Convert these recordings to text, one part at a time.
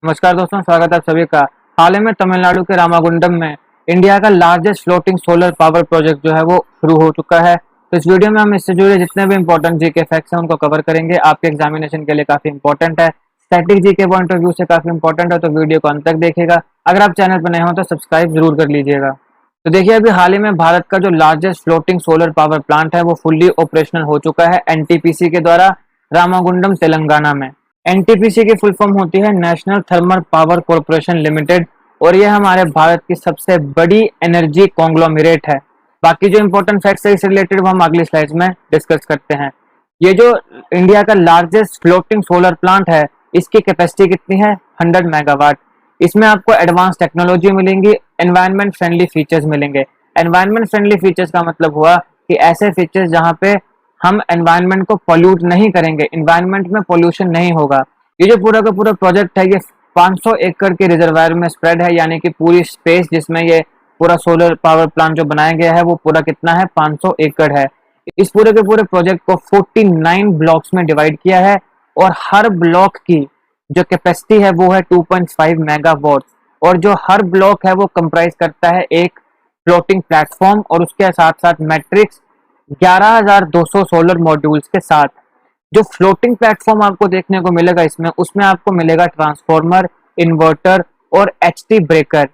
नमस्कार दोस्तों, स्वागत है आप सभी का। हाल ही में तमिलनाडु के रामागुंडम में इंडिया का largest floating solar power project जो है वो शुरू हो चुका है। तो इस वीडियो में हम इससे जुड़े जितने भी इंपॉर्टेंट जीके फैक्ट्स हैं उनको कवर करेंगे। आपके एग्जामिनेशन के लिए काफी इंपॉर्टेंट है, static GK point of view से काफी इंपॉर्टेंट है, तो वीडियो को अंत तक देखिएगा। अगर आप चैनल पर नए हो तो सब्सक्राइब जरूर कर लीजिएगा। तो देखिए, अभी हाल ही में भारत का जो largest floating solar power plant है वो फुल्ली ऑपरेशनल हो चुका है एनटीपीसी के द्वारा रामागुंडम तेलंगाना में। एनटीपीसी की फुल फॉर्म होती है national Thermal power corporation limited, और यह हमारे भारत की सबसे बड़ी एनर्जी कॉन्ग्लोमरेट है। बाकी जो इंपॉर्टेंट फैक्ट्स है इससे रिलेटेड वो हम अगली स्लाइड्स में डिस्कस करते हैं। ये जो इंडिया का लार्जेस्ट फ्लोटिंग सोलर प्लांट है, इसकी कैपेसिटी कितनी है? 100 मेगावाट। इसमें आपको एडवांस टेक्नोलॉजी मिलेंगी, एनवायरमेंट फ्रेंडली फीचर्स मिलेंगे। एनवायरमेंट फ्रेंडली फीचर्स का मतलब हुआ कि ऐसे फीचर्स जहाँ पे हम एनवायरनमेंट को पोल्यूट नहीं करेंगे, एनवायरनमेंट में पोल्यूशन नहीं होगा। ये जो पूरा का पूरा प्रोजेक्ट है ये 500 एकड़ के रिजर्वायर में स्प्रेड है, यानी कि पूरी स्पेस जिसमें ये पूरा सोलर पावर प्लांट जो बनाया गया है वो पूरा कितना है? 500 एकड़ है। इस पूरे के पूरे प्रोजेक्ट को 49 ब्लॉक्स में डिवाइड किया है, और हर ब्लॉक की जो कैपेसिटी है वो है 2.5 मेगावाट। और जो हर ब्लॉक है वो कंप्राइज करता है एक फ्लोटिंग प्लेटफॉर्म और उसके साथ साथ मैट्रिक्स 11,200 सोलर मॉड्यूल्स के साथ। जो फ्लोटिंग प्लेटफॉर्म आपको देखने को मिलेगा इसमें, उसमें आपको मिलेगा ट्रांसफॉर्मर, इन्वर्टर और एचटी ब्रेकर।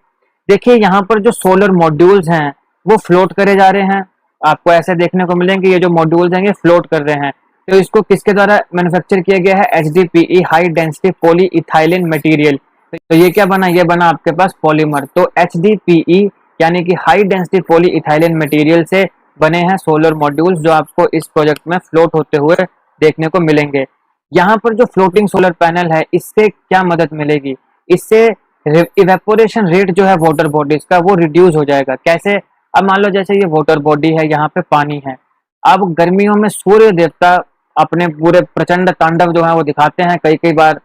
देखिए, यहाँ पर जो सोलर मॉड्यूल्स हैं वो फ्लोट करे जा रहे हैं। आपको ऐसे देखने को मिलेंगे ये जो मॉड्यूल्स हैं ये फ्लोट कर रहे हैं। तो इसको किसके द्वारा मैन्युफैक्चर किया गया है? HDPE, high density poly ethylene material. तो ये क्या बना? ये बना आपके पास पॉलीमर। तो एचडीपीई यानी कि high density poly ethylene material से बने हैं सोलर मॉड्यूल्स, जो आपको इस प्रोजेक्ट में फ्लोट होते हुए देखने को मिलेंगे। यहाँ पर जो फ्लोटिंग सोलर पैनल है इससे क्या मदद मिलेगी? इससे इवेपोरेशन रेट जो है वाटर बॉडीज का वो रिड्यूस हो जाएगा। कैसे? अब मान लो जैसे ये वाटर बॉडी है, यहाँ पे पानी है। अब गर्मियों में सूर्य देवता अपने पूरे प्रचंड तांडव जो है वो दिखाते हैं कई कई बार।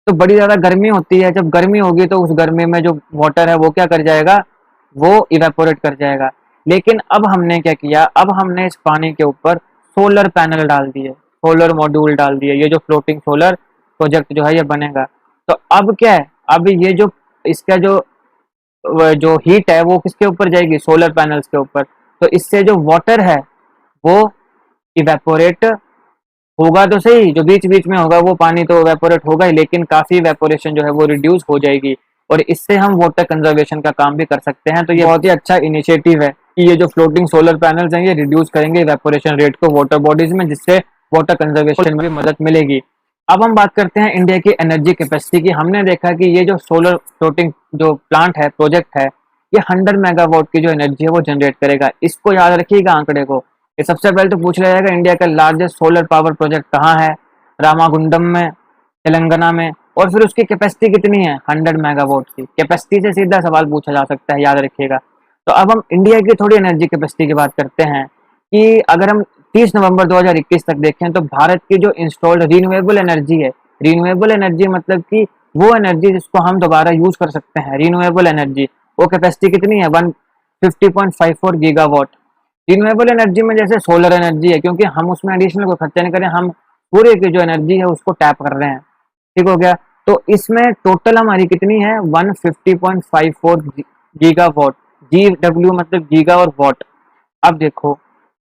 तो बड़ी ज्यादा गर्मी होती है, जब गर्मी होगी तो उस गर्मी में जो वाटर है वो क्या कर जाएगा? वो इवेपोरेट कर जाएगा। लेकिन अब हमने क्या किया? अब हमने इस पानी के ऊपर सोलर पैनल डाल दिए, सोलर मॉड्यूल डाल दिए। ये जो फ्लोटिंग सोलर प्रोजेक्ट जो है ये बनेगा। तो अब क्या है? अब ये जो इसका जो हीट है वो किसके ऊपर जाएगी? सोलर पैनल्स के ऊपर। तो इससे जो वाटर है वो इवेपोरेट होगा तो सही, जो बीच बीच में होगा वो पानी तो इवेपोरेट होगा ही, लेकिन काफी इवेपोरेशन जो है वो रिड्यूस हो जाएगी। और इससे हम वाटर कंजर्वेशन का काम भी कर सकते हैं। तो ये बहुत ही अच्छा इनिशिएटिव है कि ये जो फ्लोटिंग सोलर पैनल्स हैं ये रिड्यूस करेंगे इवेपोरेशन रेट को वाटर बॉडीज में, जिससे वाटर कंजर्वेशन में भी मदद मिलेगी। अब हम बात करते हैं इंडिया की एनर्जी कैपेसिटी की। हमने देखा कि ये जो सोलर फ्लोटिंग जो प्लांट है, प्रोजेक्ट है, ये 100 मेगावाट की जो एनर्जी है वो जनरेट करेगा। इसको याद रखिएगा आंकड़े को। ये सबसे पहले तो पूछ लिया जाएगा इंडिया का लार्जेस्ट सोलर पावर प्रोजेक्ट कहाँ है? रामागुंडम में, तेलंगाना में। और फिर उसकी कैपेसिटी कितनी है? 100 मेगावाट की। कैपेसिटी से सीधा सवाल पूछा जा सकता है, याद रखिएगा। तो अब हम इंडिया की थोड़ी एनर्जी कैपेसिटी की बात करते हैं कि अगर हम 30 नवंबर 2021 तक देखें तो भारत की जो इंस्टॉल्ड रीन्यूएबल एनर्जी है, रीन्यूएबल एनर्जी मतलब कि वो एनर्जी जिसको हम दोबारा यूज कर सकते हैं, रीन्यूएबल एनर्जी, वो कैपेसिटी कितनी है? 150.54 गीगावाट। रिन्यूएबल एनर्जी में जैसे सोलर एनर्जी है, क्योंकि हम उसमें एडिशनल कोई खर्चा नहीं करें, हम सूर्य की जो एनर्जी है उसको टैप कर रहे हैं। ठीक हो गया? तो इसमें टोटल हमारी कितनी है? 150.54 गीगावाट। जी डब्ल्यू मतलब गीगा और वाट। अब देखो,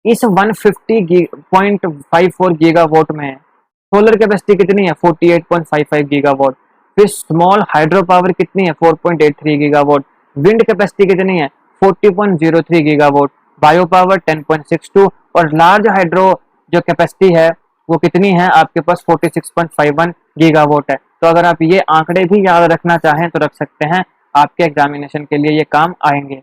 इस 150.54 गीगावाट में सोलर कैपेसिटी कितनी है? 48.55 गीगावाट। फिर स्मॉल हाइड्रो पावर कितनी है? 4.83 गीगावाट। विंड कैपेसिटी कितनी है? 40.03 गीगावाट। Bio power 10.62। और लार्ज हाइड्रो जो कैपेसिटी है वो कितनी है आपके पास? 46.51 गीगावाट है। तो अगर आप ये आंकड़े भी याद रखना चाहें तो रख सकते हैं, आपके एग्जामिनेशन के लिए ये काम आएंगे।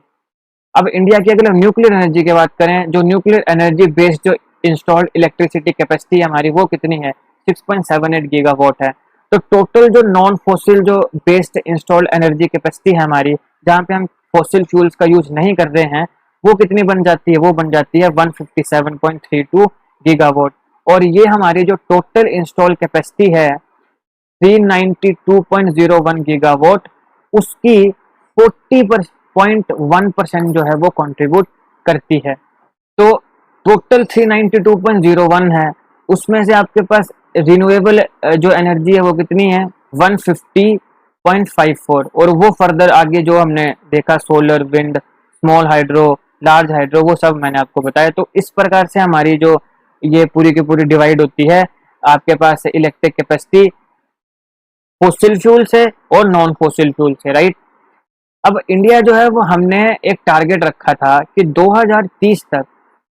अब इंडिया की अगर न्यूक्लियर एनर्जी की बात करें, जो न्यूक्लियर एनर्जी बेस्ड जो इंस्टॉल्ड इलेक्ट्रिसिटी कैपेसिटी है हमारी वो कितनी है? 6.78 गीगावाट है। तो टोटल जो नॉन फोसिल जो बेस्ड इंस्टॉल्ड एनर्जी कैपेसिटी है हमारी, जहाँ पे हम फोसिल फ्यूल्स का यूज नहीं कर रहे हैं, वो कितनी बन जाती है? वो बन जाती है 157.32 गीगावाट। और ये हमारी जो टोटल इंस्टॉल कैपेसिटी है 392.01 गीगावाट, उसकी 40.1% जो है वो कंट्रीब्यूट करती है। तो टोटल 392.01 है, उसमें से आपके पास रिन्यूएबल जो एनर्जी है वो कितनी है? 0.54, और वो फर्दर आगे जो हमने देखा solar, wind, small hydro, large hydro, वो सब मैंने आपको बताया। तो इस प्रकार से हमारी जो ये पूरी की पूरी डिवाइड होती है, आपके पास इलेक्ट्रिक कैपेसिटी फोसिल फ्यूल से और नॉन फोसिल फ्यूल से, राइट। अब इंडिया जो है वो हमने एक टारगेट रखा था कि 2030 तक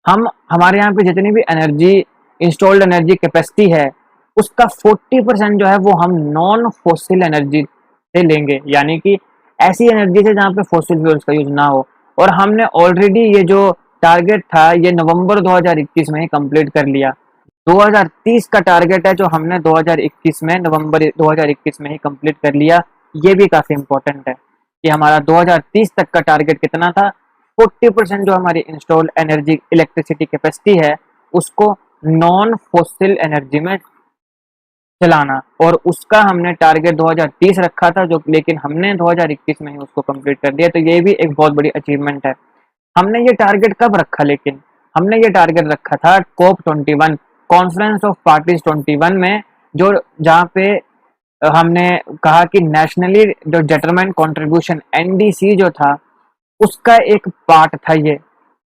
हम हमारे यहाँ पे जितनी भी एनर्जी, इंस्टॉल्ड एनर्जी कैपेसिटी है, उसका 40% जो है वो हम नॉन फोसिल एनर्जी से लेंगे, यानी कि ऐसी एनर्जी से जहाँ पे फोसिल फ्यूल्स का यूज ना हो। और हमने ऑलरेडी ये जो टारगेट था ये नवंबर 2021 में ही कंप्लीट कर लिया। 2030 का टारगेट है जो हमने 2021 में, नवंबर 2021 में ही कंप्लीट कर लिया। ये भी काफी इंपॉर्टेंट है कि हमारा 2030 तक का टारगेट कितना था, 40% जो हमारी इंस्टॉल्ड एनर्जी इलेक्ट्रिसिटी कैपेसिटी है उसको नॉन फोसिल एनर्जी में चलाना, और उसका हमने टारगेट 2030 रखा था, जो लेकिन हमने 2021 में ही उसको कंप्लीट कर दिया। तो ये भी एक बहुत बड़ी अचीवमेंट है। हमने ये टारगेट कब रखा, लेकिन हमने ये टारगेट रखा था COP 21, कॉन्फ्रेंस ऑफ पार्टीज 21 में, जो जहाँ पे हमने कहा कि नेशनली जो डिटरमाइंड कंट्रीब्यूशन NDC जो था उसका एक पार्ट था ये,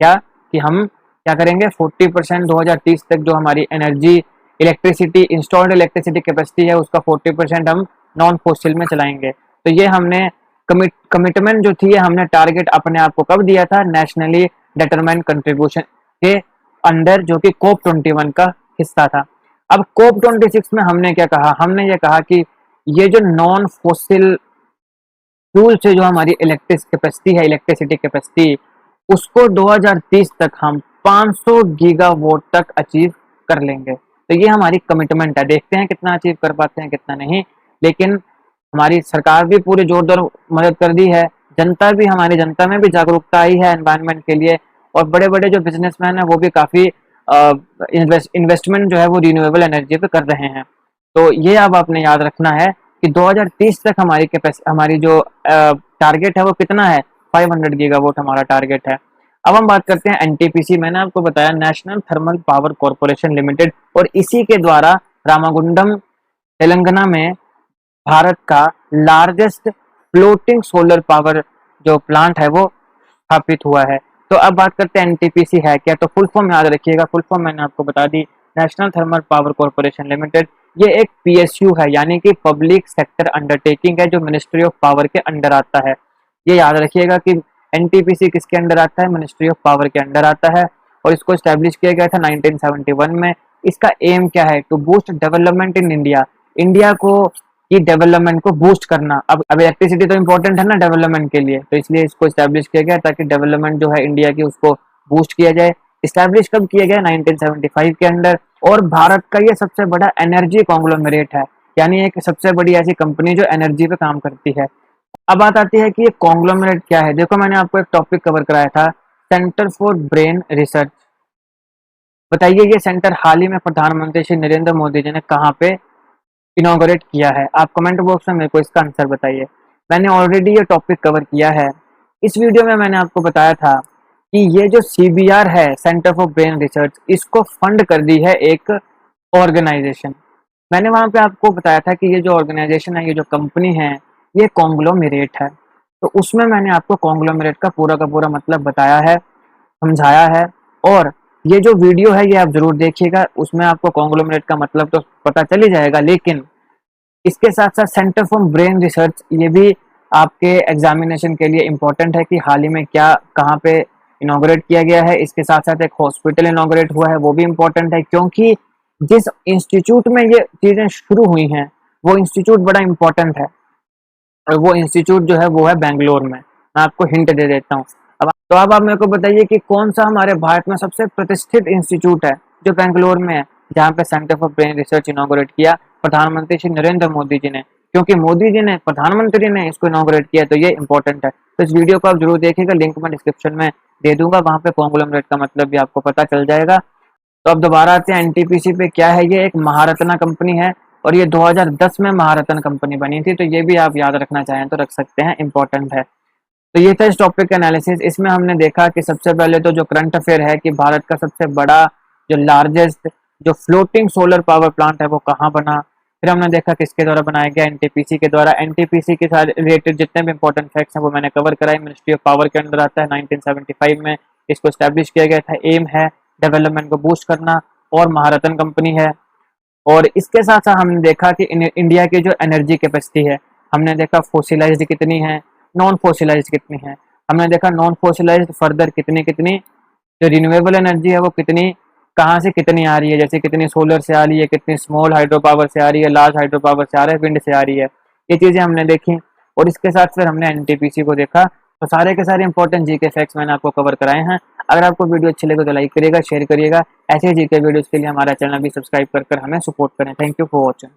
क्या कि हम क्या करेंगे, 40% 2030 तक जो हमारी energy electricity, installed electricity capacity है उसका 40% हम नॉन फोसिल में चलाएंगे। तो ये हमने कमिटमेंट जो थी, ये हमने टारगेट अपने आप को कब दिया था, नेशनली डिटरमाइंड कंट्रीब्यूशन के अंडर, जो कि COP 21 का हिस्सा था। अब COP 26 में हमने क्या कहा, हमने ये कहा कि ये जो नॉन फोसिल फ्यूल से जो हमारी इलेक्ट्रिक कैपेसिटी है, इलेक्ट्रिसिटी कैपेसिटी, उसको 2030 तक हम 500 गीगावाट तक अचीव कर लेंगे। तो ये हमारी कमिटमेंट है, देखते हैं कितना अचीव कर पाते हैं कितना नहीं। लेकिन हमारी सरकार भी पूरी जोरदार मदद कर दी है, जनता भी, हमारी जनता में भी जागरूकता आई है एनवायरनमेंट के लिए, और बड़े बड़े जो बिजनेसमैन है वो भी काफी इन्वेस्टमेंट जो है वो रिन्यूएबल एनर्जी पे कर रहे हैं। तो ये अब आपने याद रखना है कि 2030 तक हमारी जो टारगेट है वो कितना है, 500 गीगावाट हमारा टारगेट है। अब हम बात करते हैं NTPC। मैंने आपको बताया national Thermal Power Corporation limited, और इसी के द्वारा रामागुंडम तेलंगाना में भारत का लार्जेस्ट फ्लोटिंग सोलर पावर जो प्लांट है वो स्थापित हुआ है। तो अब बात करते हैं NTPC है क्या, तो फुल फॉर्म याद रखिएगा, फुल फॉर्म मैंने आपको बता दी, National Thermal Power Corporation Limited. ये एक PSU है, यानी कि पब्लिक सेक्टर अंडरटेकिंग है, जो मिनिस्ट्री ऑफ पावर के अंडर आता है। ये याद रखिएगा कि NTPC किसके अंडर आता है, मिनिस्ट्री ऑफ पावर के अंडर आता है, और इसको स्टैब्लिश किया गया था 1971 में। इसका एम क्या है, to boost development in India, India को की डेवलपमेंट को बूस्ट करना। अब इलेक्ट्रिसिटी तो इम्पोर्टेंट है ना डेवलपमेंट के लिए, तो इसलिए इसको स्टैब्लिश किया गया ताकि डेवलपमेंट जो है इंडिया की उसको बूस्ट किया जाए। स्टैब्लिश कब किया गया, 1975 के अंदर। और भारत का ये सबसे बड़ा एनर्जी कॉन्ग्लोमेरेट है, यानी एक सबसे बड़ी ऐसी कंपनी जो एनर्जी पे काम करती है। अब बात आती है कि ये कॉन्ग्लोमेरेट क्या है। देखो, मैंने आपको एक टॉपिक कवर कराया था, सेंटर फॉर ब्रेन रिसर्च। बताइए ये सेंटर हाल ही में प्रधानमंत्री श्री नरेंद्र मोदी जी ने कहाँ पे इनॉग्रेट किया है? आप कमेंट बॉक्स में मेरे को इसका आंसर बताइए। मैंने ऑलरेडी ये टॉपिक कवर किया है। इस वीडियो में मैंने आपको बताया था कि ये जो CBR है, सेंटर फॉर ब्रेन रिसर्च, इसको फंड कर दी है एक ऑर्गेनाइजेशन। मैंने वहां पे आपको बताया था कि ये जो ऑर्गेनाइजेशन है, ये जो कंपनी है, ये कॉन्ग्लोमेरेट है। तो उसमें मैंने आपको कॉन्ग्लोमेरेट का पूरा मतलब बताया है, समझाया है। और ये जो वीडियो है ये आप जरूर देखिएगा, उसमें आपको कॉन्ग्लोमेरेट का मतलब तो पता चल ही जाएगा। लेकिन इसके साथ साथ सेंटर फॉर ब्रेन रिसर्च ये भी आपके एग्जामिनेशन के लिए इम्पोर्टेंट है कि हाल ही में क्या, कहाँ पे इनॉग्रेट किया गया है। इसके साथ साथ एक हॉस्पिटल इनॉग्रेट हुआ है, वो भी इम्पोर्टेंट है, क्योंकि जिस इंस्टीट्यूट में ये चीजें शुरू हुई हैं वो इंस्टीट्यूट बड़ा इम्पोर्टेंट है, और वो इंस्टीट्यूट जो है वो है बेंगलोर में। मैं आपको हिंट दे देता हूँ। अब आप मेरे को बताइए कि कौन सा हमारे भारत में सबसे प्रतिष्ठित इंस्टीट्यूट है जो बेंगलोर में है, जहाँ पे centre for brain research inaugurate किया प्रधानमंत्री श्री नरेंद्र मोदी जी ने। क्योंकि मोदी जी ने, प्रधानमंत्री ने इसको इनॉग्रेट किया, तो ये इंपॉर्टेंट है। तो इस वीडियो को आप जरूर देखिएगा, लिंक मैं डिस्क्रिप्शन में दे दूंगा, वहां पे कॉन्ग्लोमरेट का मतलब भी आपको पता चल जाएगा। तो अब दोबारा आते हैं NTPC पे। क्या है ये? एक महारत्ना कंपनी है, और ये 2010 में महारत्न कंपनी बनी थी। तो ये भी आप याद रखना चाहें तो रख सकते हैं, इंपॉर्टेंट है। तो ये था इस टॉपिक का एनालिसिस। इसमें हमने देखा कि सबसे पहले तो जो करंट अफेयर है कि भारत का सबसे बड़ा, जो लार्जेस्ट, जो फ्लोटिंग सोलर पावर प्लांट है वो कहाँ बना। फिर हमने देखा किसके द्वारा बनाया गया, एनटीपीसी के द्वारा। एनटीपीसी के साथ रिलेटेड जितने भी इंपॉर्टेंट फैक्ट्स हैं वो मैंने कवर कराए। मिनिस्ट्री ऑफ पावर के अंडर आता है, 1975 में इसको स्टैब्लिश किया गया था। एम है डेवलपमेंट को बूस्ट करना, और महारत्न कंपनी है। और इसके साथ साथ हमने देखा कि इंडिया की जो एनर्जी कैपेसिटी है, हमने देखा फोसिलाइज्ड कितनी है, नॉन फोसिलाइज्ड कितनी है। हमने देखा नॉन फोसिलाइज्ड फर्दर कितनी कितनी, जो रिन्यूएबल एनर्जी है वो कितनी, कहाँ से कितनी आ रही है, जैसे कितनी सोलर से आ रही है, कितनी स्मॉल हाइड्रो पावर से आ रही है, लार्ज हाइड्रो पावर से आ रहा है, विंड से आ रही है। ये चीज़ें हमने देखी। और इसके साथ फिर हमने एनटीपीसी को देखा। तो सारे के सारे इंपॉर्टेंट जीके फैक्ट्स मैंने आपको कवर कराए हैं। अगर आपको वीडियो अच्छी लगे तो लाइक करिएगा, शेयर करिएगा। ऐसे जीके वीडियोस के लिए हमारा चैनल भी सब्सक्राइब कर हमें सपोर्ट करें। Thank you for watching.